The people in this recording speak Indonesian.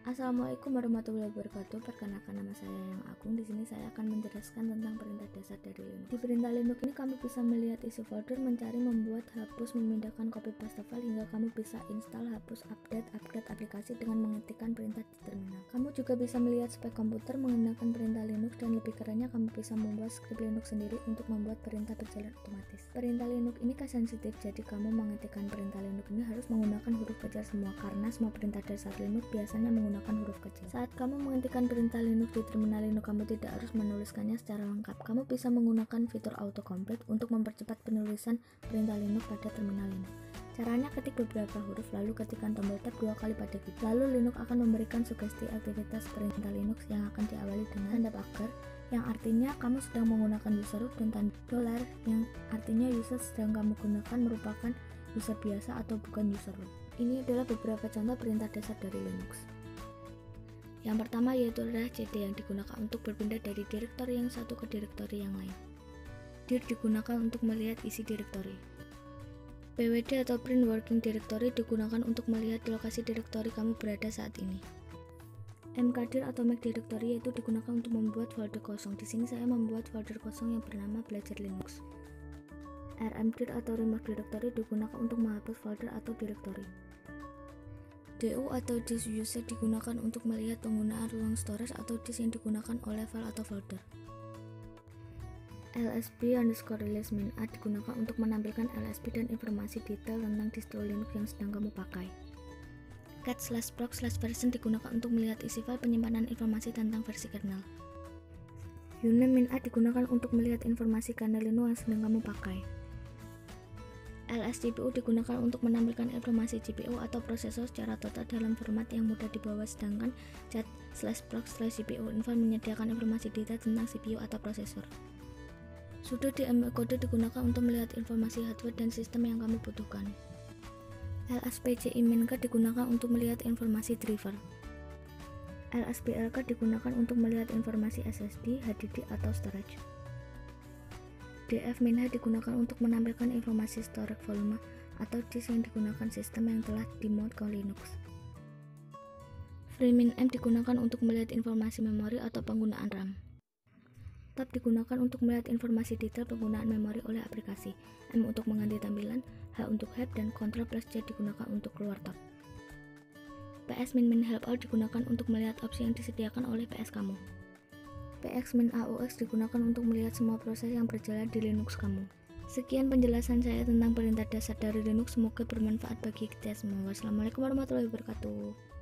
Assalamualaikum warahmatullahi wabarakatuh. Perkenalkan, nama saya Yang Agung. Di sini saya akan menjelaskan tentang perintah dasar dari Linux. Di perintah Linux ini kamu bisa melihat isi folder, mencari, membuat, hapus, memindahkan, copy paste file, hingga kamu bisa install, hapus, update aplikasi dengan mengetikkan perintah di terminal. Kamu juga bisa melihat spek komputer menggunakan perintah Linux, dan lebih kerennya kamu bisa membuat skrip Linux sendiri untuk membuat perintah berjalan otomatis. Perintah Linux ini sensitif, jadi kamu mengetikkan perintah Linux ini harus menggunakan huruf kecil semua, karena semua perintah dasar Linux biasanya menggunakan huruf kecil. Saat kamu mengetikkan perintah Linux di terminal Linux, kamu tidak harus menuliskannya secara lengkap. Kamu bisa menggunakan fitur autocomplete untuk mempercepat penulisan perintah Linux pada terminal Linux. Caranya, ketik beberapa huruf lalu ketikkan tombol tab 2 kali pada keyboard. Lalu Linux akan memberikan sugesti aktivitas perintah Linux yang akan diawali dengan tanda pagar, yang artinya kamu sedang menggunakan user root, dan tanda dolar yang artinya user sedang kamu gunakan merupakan user biasa atau bukan user root. Ini adalah beberapa contoh perintah dasar dari Linux. Yang pertama yaitu adalah cd yang digunakan untuk berpindah dari direktori yang satu ke direktori yang lain. Dir digunakan untuk melihat isi direktori. pwd atau print working directory digunakan untuk melihat lokasi direktori kamu berada saat ini. mkdir atau make directory yaitu digunakan untuk membuat folder kosong. Di sini saya membuat folder kosong yang bernama belajar Linux. rmdir atau remove directory digunakan untuk menghapus folder atau direktori. DU atau disk user digunakan untuk melihat penggunaan ruang storage atau disk yang digunakan oleh file atau folder. lsb_release_min_a digunakan untuk menampilkan LSB dan informasi detail tentang distro Linux yang sedang kamu pakai. cat/proc/version digunakan untuk melihat isi file penyimpanan informasi tentang versi kernel. uname_min_a digunakan untuk melihat informasi kernel Linux yang sedang kamu pakai. ls_cpu digunakan untuk menampilkan informasi GPU atau prosesor secara total dalam format yang mudah dibawa, sedangkan cat/proc/cpu info menyediakan informasi detail tentang CPU atau prosesor. sudo dmcode digunakan untuk melihat informasi hardware dan sistem yang kamu butuhkan. lspci_min_k digunakan untuk melihat informasi driver. lsblk digunakan untuk melihat informasi SSD, HDD atau storage. df-h digunakan untuk menampilkan informasi storage volume atau disk yang digunakan sistem yang telah dimod ke Linux. free_m digunakan untuk melihat informasi memori atau penggunaan RAM. Tab digunakan untuk melihat informasi detail penggunaan memori oleh aplikasi. M untuk mengganti tampilan, H untuk help, dan Ctrl+C digunakan untuk keluar tab. ps-help_all digunakan untuk melihat opsi yang disediakan oleh PS kamu. px-aux digunakan untuk melihat semua proses yang berjalan di Linux kamu. Sekian penjelasan saya tentang perintah dasar dari Linux, semoga bermanfaat bagi kita semua. Wassalamualaikum warahmatullahi wabarakatuh.